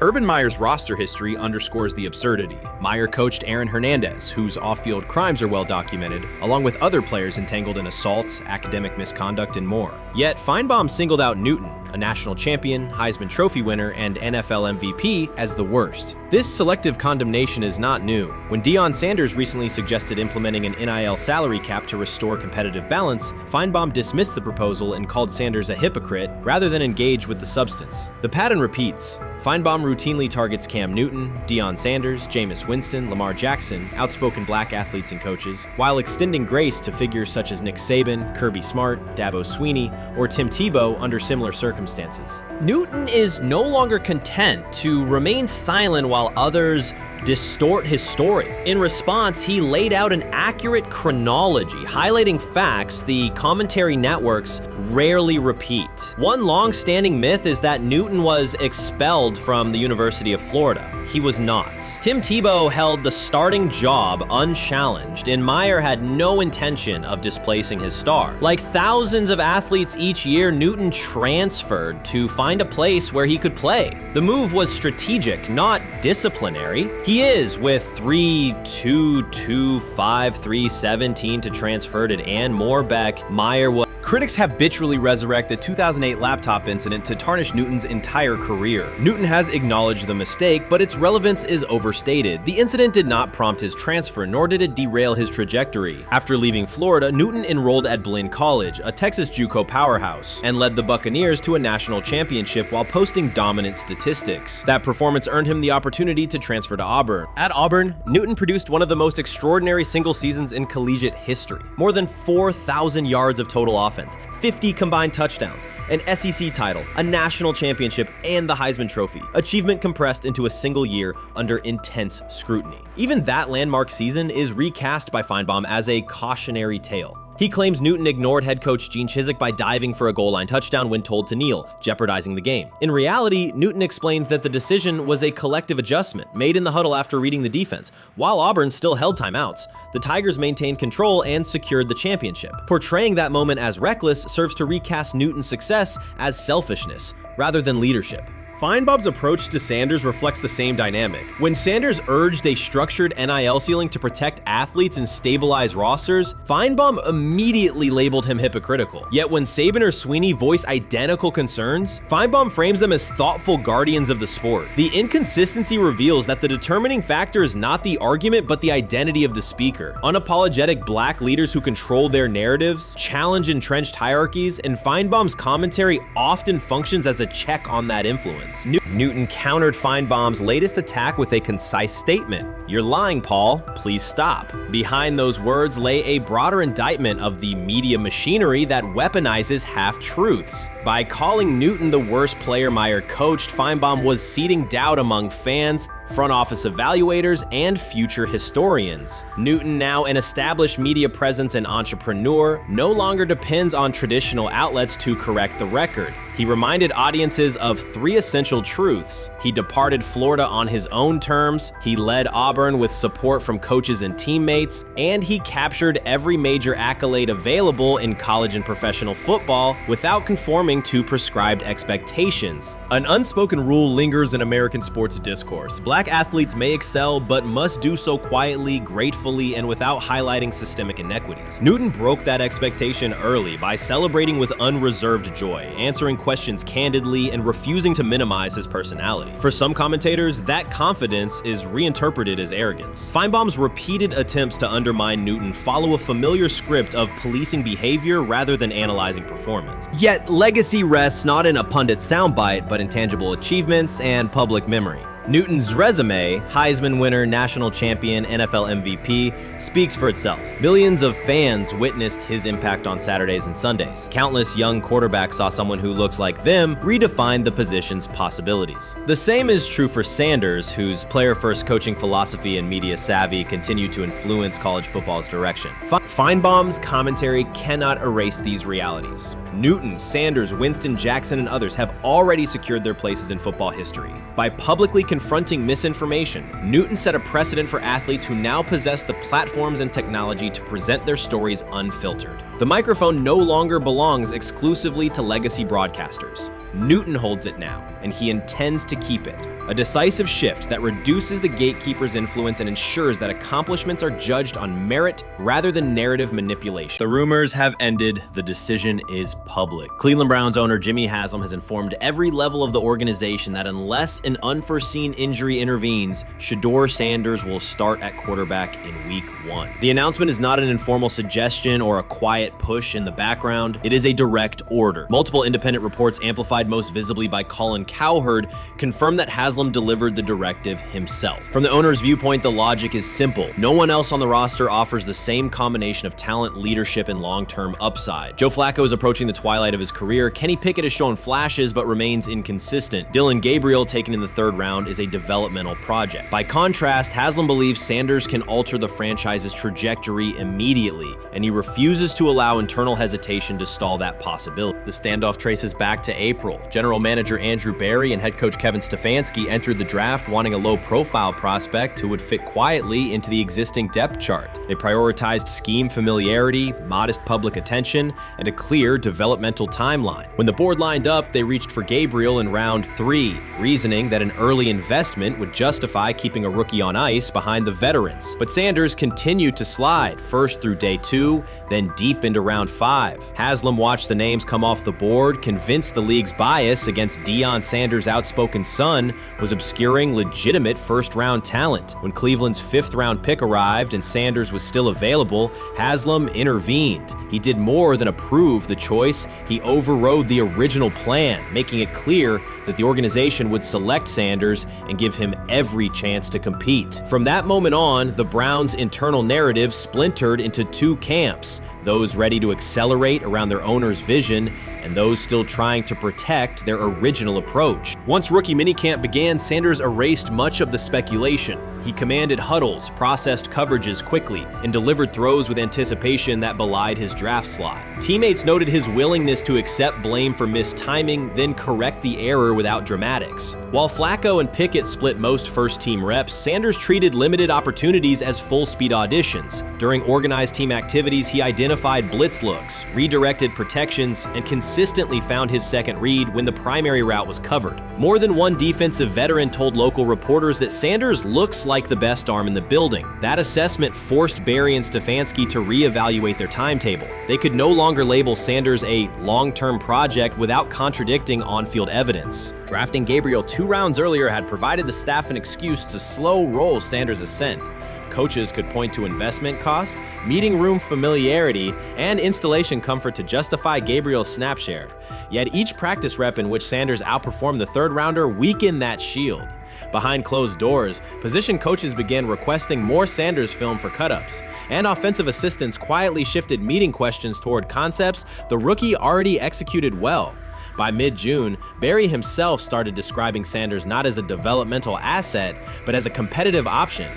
Urban Meyer's roster history underscores the absurdity. Meyer coached Aaron Hernandez, whose off-field crimes are well documented, along with other players entangled in assaults, academic misconduct, and more. Yet Feinbaum singled out Newton, a national champion, Heisman Trophy winner, and NFL MVP, as the worst. This selective condemnation is not new. When Deion Sanders recently suggested implementing an NIL salary cap to restore competitive balance, Feinbaum dismissed the proposal and called Sanders a hypocrite rather than engage with the substance. The pattern repeats. Feinbaum routinely targets Cam Newton, Deion Sanders, Jameis Winston, Lamar Jackson, outspoken black athletes and coaches, while extending grace to figures such as Nick Saban, Kirby Smart, Dabo Swinney, or Tim Tebow under similar circumstances. Newton is no longer content to remain silent while others distort his story. In response, he laid out an accurate chronology, highlighting facts the commentary networks rarely repeat. One long-standing myth is that Newton was expelled from the University of Florida. He was not. Tim Tebow held the starting job unchallenged, and Meyer had no intention of displacing his star. Like thousands of athletes each year, Newton transferred to find a place where he could play. The move was strategic, not disciplinary. He is, with 3-2-2-5-3-17 to transfer to and more back, Meyer was. Critics habitually resurrect the 2008 laptop incident to tarnish Newton's entire career. Newton has acknowledged the mistake, but its relevance is overstated. The incident did not prompt his transfer, nor did it derail his trajectory. After leaving Florida, Newton enrolled at Blinn College, a Texas JUCO powerhouse, and led the Buccaneers to a national championship while posting dominant statistics. That performance earned him the opportunity to transfer to Auburn. At Auburn, Newton produced one of the most extraordinary single seasons in collegiate history. More than 4,000 yards of total offense, 50 combined touchdowns, an SEC title, a national championship, and the Heisman Trophy. Achievement compressed into a single year under intense scrutiny. Even that landmark season is recast by Feinbaum as a cautionary tale. He claims Newton ignored head coach Gene Chizik by diving for a goal line touchdown when told to kneel, jeopardizing the game. In reality, Newton explained that the decision was a collective adjustment made in the huddle after reading the defense, while Auburn still held timeouts. The Tigers maintained control and secured the championship. Portraying that moment as reckless serves to recast Newton's success as selfishness rather than leadership. Feinbaum's approach to Sanders reflects the same dynamic. When Sanders urged a structured NIL ceiling to protect athletes and stabilize rosters, Feinbaum immediately labeled him hypocritical. Yet when Saban or Swinney voice identical concerns, Feinbaum frames them as thoughtful guardians of the sport. The inconsistency reveals that the determining factor is not the argument but the identity of the speaker. Unapologetic black leaders who control their narratives, challenge entrenched hierarchies, and Feinbaum's commentary often functions as a check on that influence. Newton countered Feinbaum's latest attack with a concise statement. "You're lying, Paul. Please stop." Behind those words lay a broader indictment of the media machinery that weaponizes half-truths. By calling Newton the worst player Meyer coached, Feinbaum was seeding doubt among fans, front office evaluators, and future historians. Newton, now an established media presence and entrepreneur, no longer depends on traditional outlets to correct the record. He reminded audiences of three essential truths. He departed Florida on his own terms, he led Auburn with support from coaches and teammates, and he captured every major accolade available in college and professional football without conforming to prescribed expectations. An unspoken rule lingers in American sports discourse. Black athletes may excel, but must do so quietly, gratefully, and without highlighting systemic inequities. Newton broke that expectation early by celebrating with unreserved joy, answering questions candidly, and refusing to minimize his personality. For some commentators, that confidence is reinterpreted as arrogance. Feinbaum's repeated attempts to undermine Newton follow a familiar script of policing behavior rather than analyzing performance. Yet, legacy rests not in a pundit soundbite, but in tangible achievements and public memory. Newton's resume, Heisman winner, national champion, NFL MVP, speaks for itself. Millions of fans witnessed his impact on Saturdays and Sundays. Countless young quarterbacks saw someone who looks like them redefine the position's possibilities. The same is true for Sanders, whose player-first coaching philosophy and media savvy continue to influence college football's direction. Feinbaum's commentary cannot erase these realities. Newton, Sanders, Winston, Jackson, and others have already secured their places in football history. By publicly confronting misinformation, Newton set a precedent for athletes who now possess the platforms and technology to present their stories unfiltered. The microphone no longer belongs exclusively to legacy broadcasters. Newton holds it now, and he intends to keep it. a decisive shift that reduces the gatekeeper's influence and ensures that accomplishments are judged on merit rather than narrative manipulation. The rumors have ended. The decision is public. Cleveland Browns owner Jimmy Haslam has informed every level of the organization that unless an unforeseen injury intervenes, Shedeur Sanders will start at quarterback in week 1. The announcement is not an informal suggestion or a quiet push in the background. It is a direct order. Multiple independent reports, amplified most visibly by Colin Cowherd, confirm that Haslam delivered the directive himself. From the owner's viewpoint, the logic is simple. No one else on the roster offers the same combination of talent, leadership, and long-term upside. Joe Flacco is approaching the twilight of his career. Kenny Pickett has shown flashes but remains inconsistent. Dylan Gabriel, taken in the 3rd round, is a developmental project. By contrast, Haslam believes Sanders can alter the franchise's trajectory immediately, and he refuses to allow internal hesitation to stall that possibility. The standoff traces back to April. General manager Andrew Berry and head coach Kevin Stefanski entered the draft wanting a low-profile prospect who would fit quietly into the existing depth chart. They prioritized scheme familiarity, modest public attention, and a clear developmental timeline. When the board lined up, they reached for Gabriel in round 3, reasoning that an early investment would justify keeping a rookie on ice behind the veterans. But Sanders continued to slide, first through day 2, then deep into round 5. Haslam watched the names come off the board, convinced the league's bias against Deion Sanders' outspoken son was obscuring legitimate first-round talent. When Cleveland's 5th-round pick arrived and Sanders was still available, Haslam intervened. He did more than approve the choice, he overrode the original plan, making it clear that the organization would select Sanders and give him every chance to compete. From that moment on, the Browns' internal narrative splintered into 2 camps, those ready to accelerate around their owner's vision and those still trying to protect their original approach. Once rookie minicamp began, Sanders erased much of the speculation. He commanded huddles, processed coverages quickly, and delivered throws with anticipation that belied his draft slot. Teammates noted his willingness to accept blame for missed timing, then correct the error without dramatics. While Flacco and Pickett split most first-team reps, Sanders treated limited opportunities as full-speed auditions. During organized team activities, he identified blitz looks, redirected protections, and consistently found his second read when the primary route was covered. More than one defensive veteran told local reporters that Sanders looks like the best arm in the building. That assessment forced Berry and Stefanski to reevaluate their timetable. They could no longer label Sanders a long-term project without contradicting on-field evidence. Drafting Gabriel 2 rounds earlier had provided the staff an excuse to slow roll Sanders' ascent. Coaches could point to investment cost, meeting room familiarity, and installation comfort to justify Gabriel's snap share. Yet each practice rep in which Sanders outperformed the 3rd rounder weakened that shield. Behind closed doors, position coaches began requesting more Sanders film for cut-ups, and offensive assistants quietly shifted meeting questions toward concepts the rookie already executed well. By mid-June, Berry himself started describing Sanders not as a developmental asset, but as a competitive option.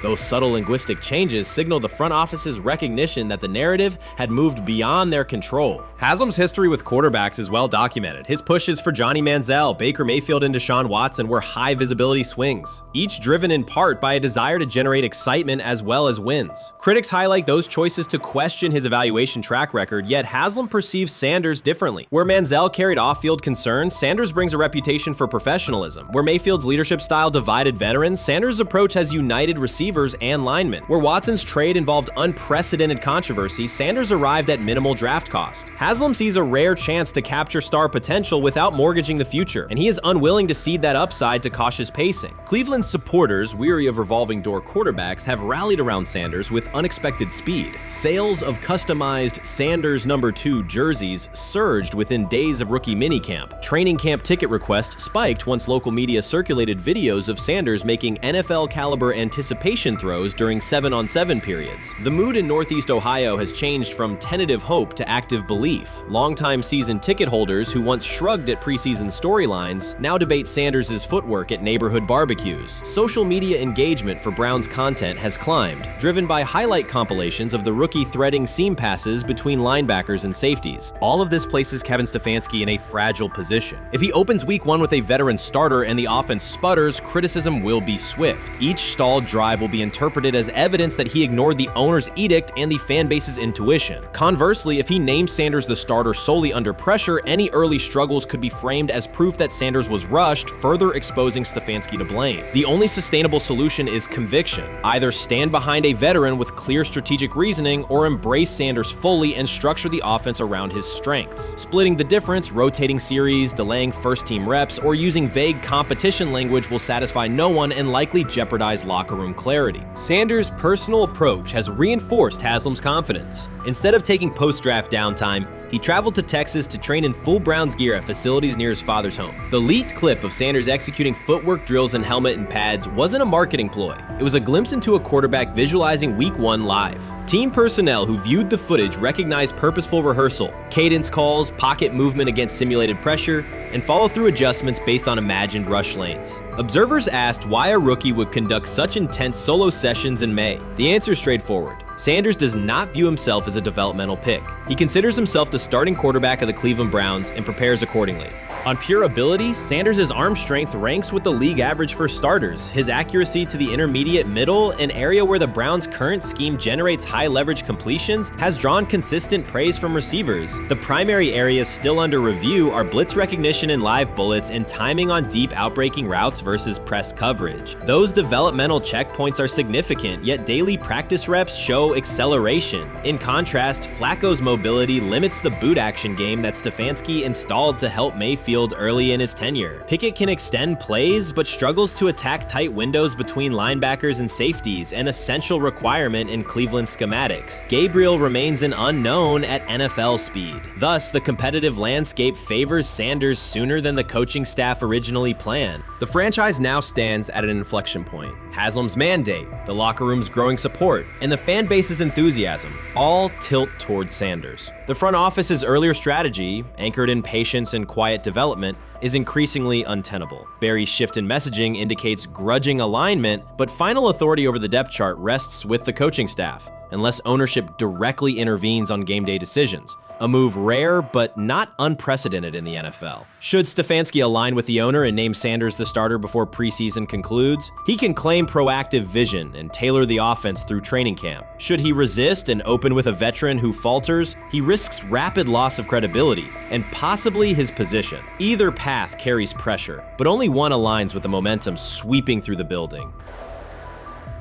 Those subtle linguistic changes signaled the front office's recognition that the narrative had moved beyond their control. Haslam's history with quarterbacks is well documented. His pushes for Johnny Manziel, Baker Mayfield, and Deshaun Watson were high-visibility swings, each driven in part by a desire to generate excitement as well as wins. Critics highlight those choices to question his evaluation track record, yet Haslam perceives Sanders differently. Where Manziel carried off-field concerns, Sanders brings a reputation for professionalism. Where Mayfield's leadership style divided veterans, Sanders' approach has united receivers and linemen. Where Watson's trade involved unprecedented controversy, Sanders arrived at minimal draft cost. Haslam sees a rare chance to capture star potential without mortgaging the future, and he is unwilling to cede that upside to cautious pacing. Cleveland's supporters, weary of revolving door quarterbacks, have rallied around Sanders with unexpected speed. Sales of customized Sanders number 2 jerseys surged within days of rookie minicamp. Training camp ticket requests spiked once local media circulated videos of Sanders making NFL-caliber anticipation throws during 7-on-7 periods. The mood in Northeast Ohio has changed from tentative hope to active belief. Longtime season ticket holders who once shrugged at preseason storylines now debate Sanders' footwork at neighborhood barbecues. Social media engagement for Browns content has climbed, driven by highlight compilations of the rookie threading seam passes between linebackers and safeties. All of this places Kevin Stefanski in a fragile position. If he opens week 1 with a veteran starter and the offense sputters, criticism will be swift. Each stalled drive will be interpreted as evidence that he ignored the owner's edict and the fan base's intuition. Conversely, if he names Sanders Sanders the starter solely under pressure, any early struggles could be framed as proof that Sanders was rushed, further exposing Stefanski to blame. The only sustainable solution is conviction. Either stand behind a veteran with clear strategic reasoning or embrace Sanders fully and structure the offense around his strengths. Splitting the difference, rotating series, delaying first-team reps, or using vague competition language will satisfy no one and likely jeopardize locker room clarity. Sanders' personal approach has reinforced Haslam's confidence. Instead of taking post-draft downtime, he traveled to Texas to train in full Browns gear at facilities near his father's home. The leaked clip of Sanders executing footwork drills in helmet and pads wasn't a marketing ploy. It was a glimpse into a quarterback visualizing Week 1 live. Team personnel who viewed the footage recognized purposeful rehearsal, cadence calls, pocket movement against simulated pressure, and follow-through adjustments based on imagined rush lanes. Observers asked why a rookie would conduct such intense solo sessions in May. The answer is straightforward. Sanders does not view himself as a developmental pick. He considers himself the starting quarterback of the Cleveland Browns and prepares accordingly. On pure ability, Sanders' arm strength ranks with the league average for starters. His accuracy to the intermediate middle, an area where the Browns' current scheme generates high-leverage completions, has drawn consistent praise from receivers. The primary areas still under review are blitz recognition and live bullets and timing on deep outbreaking routes versus press coverage. Those developmental checkpoints are significant, yet daily practice reps show acceleration. In contrast, Flacco's mobility limits the boot action game that Stefanski installed to help Mayfield early in his tenure. Pickett can extend plays, but struggles to attack tight windows between linebackers and safeties, an essential requirement in Cleveland schematics. Gabriel remains an unknown at NFL speed. Thus, the competitive landscape favors Sanders sooner than the coaching staff originally planned. The franchise now stands at an inflection point. Haslam's mandate, the locker room's growing support, and the fan base's enthusiasm all tilt towards Sanders. The front office's earlier strategy, anchored in patience and quiet development, is increasingly untenable. Barry's shift in messaging indicates grudging alignment, but final authority over the depth chart rests with the coaching staff, unless ownership directly intervenes on game day decisions. A move rare, but not unprecedented in the NFL. Should Stefanski align with the owner and name Sanders the starter before preseason concludes, he can claim proactive vision and tailor the offense through training camp. Should he resist and open with a veteran who falters, he risks rapid loss of credibility and possibly his position. Either path carries pressure, but only one aligns with the momentum sweeping through the building.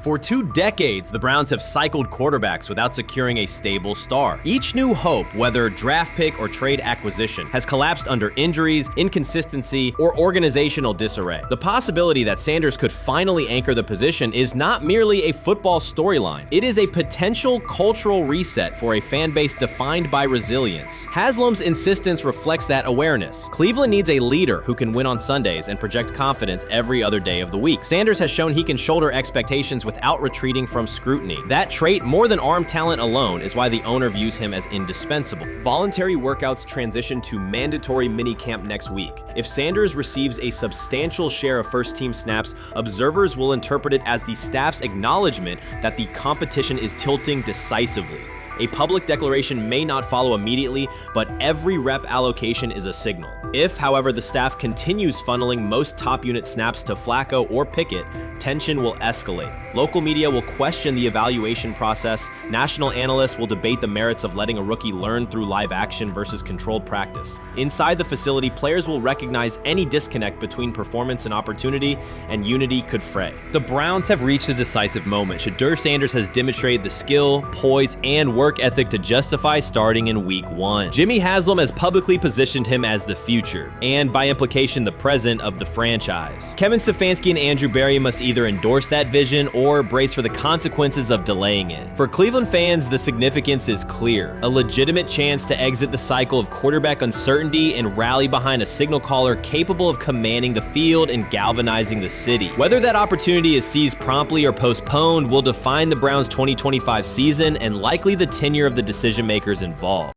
For 2 decades, the Browns have cycled quarterbacks without securing a stable star. Each new hope, whether draft pick or trade acquisition, has collapsed under injuries, inconsistency, or organizational disarray. The possibility that Sanders could finally anchor the position is not merely a football storyline. It is a potential cultural reset for a fan base defined by resilience. Haslam's insistence reflects that awareness. Cleveland needs a leader who can win on Sundays and project confidence every other day of the week. Sanders has shown he can shoulder expectations without retreating from scrutiny. That trait, more than arm talent alone, is why the owner views him as indispensable. Voluntary workouts transition to mandatory minicamp next week. If Sanders receives a substantial share of first-team snaps, observers will interpret it as the staff's acknowledgement that the competition is tilting decisively. A public declaration may not follow immediately, but every rep allocation is a signal. If, however, the staff continues funneling most top unit snaps to Flacco or Pickett, tension will escalate. Local media will question the evaluation process. National analysts will debate the merits of letting a rookie learn through live action versus controlled practice. Inside the facility, players will recognize any disconnect between performance and opportunity, and unity could fray. The Browns have reached a decisive moment. Shedeur Sanders has demonstrated the skill, poise, and work ethic to justify starting in Week 1. Jimmy Haslam has publicly positioned him as the future, and by implication the present of the franchise. Kevin Stefanski and Andrew Barry must either endorse that vision or brace for the consequences of delaying it. For Cleveland fans, the significance is clear. A legitimate chance to exit the cycle of quarterback uncertainty and rally behind a signal caller capable of commanding the field and galvanizing the city. Whether that opportunity is seized promptly or postponed will define the Browns' 2025 season and likely the tenure of the decision makers involved.